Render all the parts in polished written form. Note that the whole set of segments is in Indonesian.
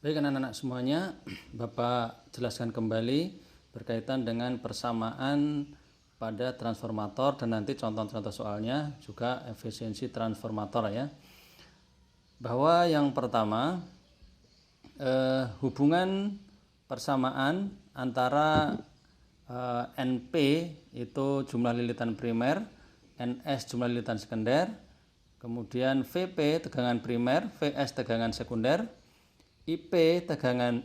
Baik anak-anak semuanya, Bapak jelaskan kembali berkaitan dengan persamaan pada transformator dan nanti contoh-contoh soalnya juga efisiensi transformator ya. Bahwa yang pertama hubungan persamaan antara NP itu jumlah lilitan primer, NS jumlah lilitan sekunder, kemudian VP tegangan primer, VS tegangan sekunder, IP tegangan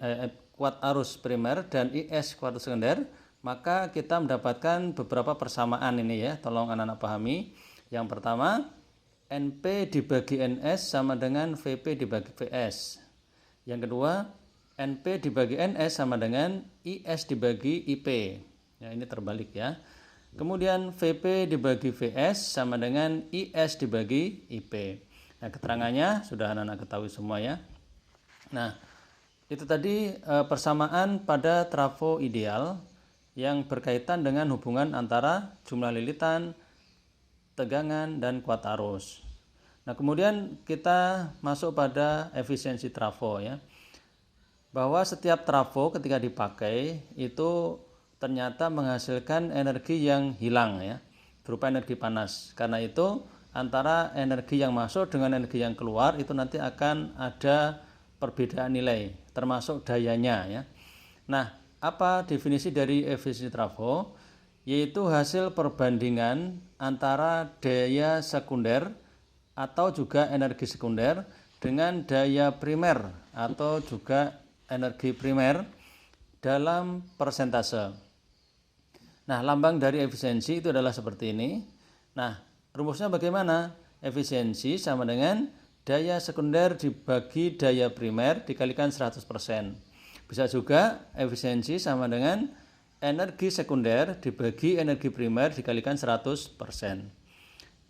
kuat arus primer dan IS kuat arus sekunder, maka kita mendapatkan beberapa persamaan ini ya. Tolong anak-anak pahami. Yang pertama, NP dibagi NS sama dengan VP dibagi VS. Yang kedua, NP dibagi NS sama dengan IS dibagi IP. Ya, ini terbalik ya. Kemudian VP dibagi VS sama dengan IS dibagi IP. Nah, keterangannya sudah anak-anak ketahui semua ya. Nah, itu tadi persamaan pada trafo ideal yang berkaitan dengan hubungan antara jumlah lilitan, tegangan, dan kuat arus. Nah, kemudian kita masuk pada efisiensi trafo ya. Bahwa setiap trafo ketika dipakai itu ternyata menghasilkan energi yang hilang ya, berupa energi panas. Karena itu antara energi yang masuk dengan energi yang keluar itu nanti akan ada perbedaan nilai, termasuk dayanya ya. Nah, apa definisi dari efisiensi trafo? Yaitu hasil perbandingan antara daya sekunder atau juga energi sekunder dengan daya primer atau juga energi primer dalam persentase. Nah, lambang dari efisiensi itu adalah seperti ini. Nah, rumusnya bagaimana? Efisiensi sama dengan daya sekunder dibagi daya primer dikalikan 100%. Bisa juga efisiensi sama dengan energi sekunder dibagi energi primer dikalikan 100%.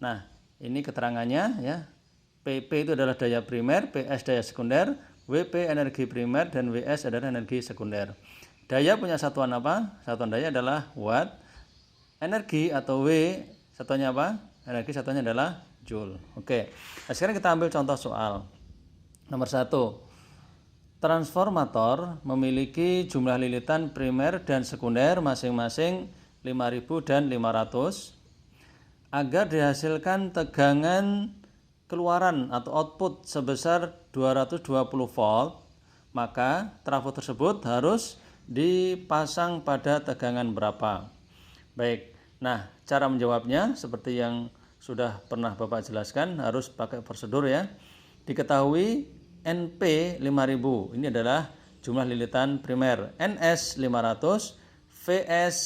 Nah, ini keterangannya ya. PP itu adalah daya primer, PS daya sekunder, WP energi primer, dan WS adalah energi sekunder. Daya punya satuan apa? Satuan daya adalah watt. Energi atau W satuannya apa? Energi satuannya adalah joule. Oke. Nah, sekarang kita ambil contoh soal. Nomor 1. Transformator memiliki jumlah lilitan primer dan sekunder masing-masing 5000 dan 500. Agar dihasilkan tegangan keluaran atau output sebesar 220 volt, maka trafo tersebut harus dipasang pada tegangan berapa? Baik. Nah, cara menjawabnya seperti yang sudah pernah Bapak jelaskan, harus pakai prosedur ya. Diketahui NP 5000 ini adalah jumlah lilitan primer, NS 500, VS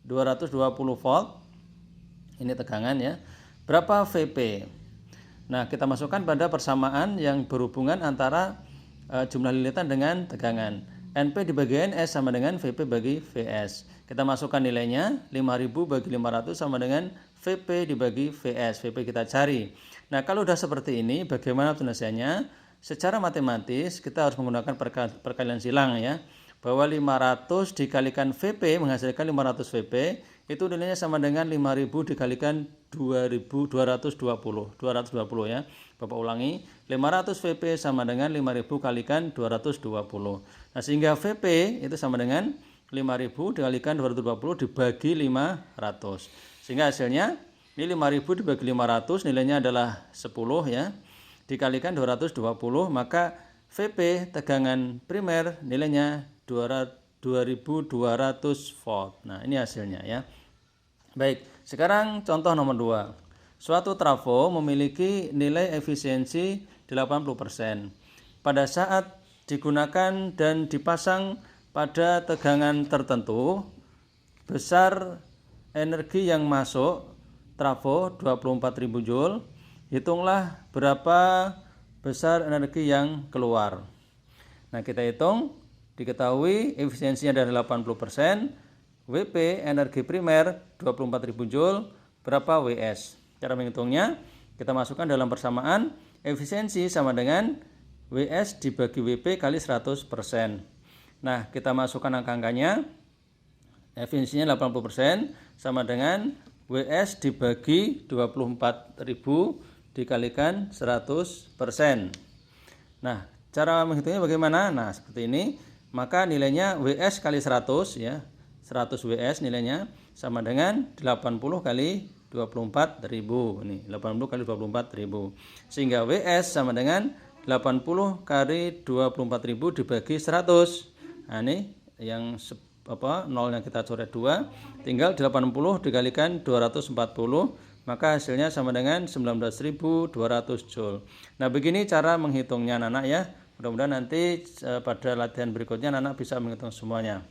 220 volt. Ini tegangan ya. Berapa VP? Nah, kita masukkan pada persamaan yang berhubungan antara jumlah lilitan dengan tegangan. NP dibagi NS sama dengan VP bagi VS. Kita masukkan nilainya, 5000 bagi 500 sama dengan VP dibagi VS. VP kita cari. Nah, kalau sudah seperti ini, bagaimana penyelesaiannya? Secara matematis, kita harus menggunakan perkalian silang ya. Bahwa 500 dikalikan VP menghasilkan 500 VP, itu nilainya sama dengan 5000 dikalikan 220 ya. Bapak ulangi, 500 VP sama dengan 5000 kalikan 220. Nah, sehingga VP itu sama dengan 5000 dikalikan 220 dibagi 500. Sehingga hasilnya ini 5000 dibagi 500 nilainya adalah 10 ya. Dikalikan 220, maka VP tegangan primer nilainya 2200 volt. Nah, ini hasilnya ya. Baik, sekarang contoh nomor 2. Suatu trafo memiliki nilai efisiensi 80%. Pada saat digunakan dan dipasang pada tegangan tertentu, besar energi yang masuk trafo 24.000 joule. Hitunglah berapa besar energi yang keluar. Nah, kita hitung. Diketahui efisiensinya dari 80%, WP energi primer 24.000 joule, berapa WS? Cara menghitungnya, kita masukkan dalam persamaan efisiensi sama dengan WS dibagi WP kali 100%. Nah, kita masukkan angka-angkanya, efisiensinya 80% sama dengan WS dibagi 24.000 dikalikan 100%. Nah, Cara menghitungnya bagaimana? Nah, seperti ini. Maka nilainya WS kali 100 ya. 100 WS nilainya sama dengan 80 kali 24.000. Ini 80 kali 24.000. Sehingga WS sama dengan 80 kali 24.000 dibagi 100. Nah, ini yang nolnya kita coret 2, tinggal 80 dikalikan 240, maka hasilnya sama dengan 19.200 Joule. Nah, begini cara menghitungnya anak-anak ya. Mudah-mudahan nanti pada latihan berikutnya anak-anak bisa menghitung semuanya.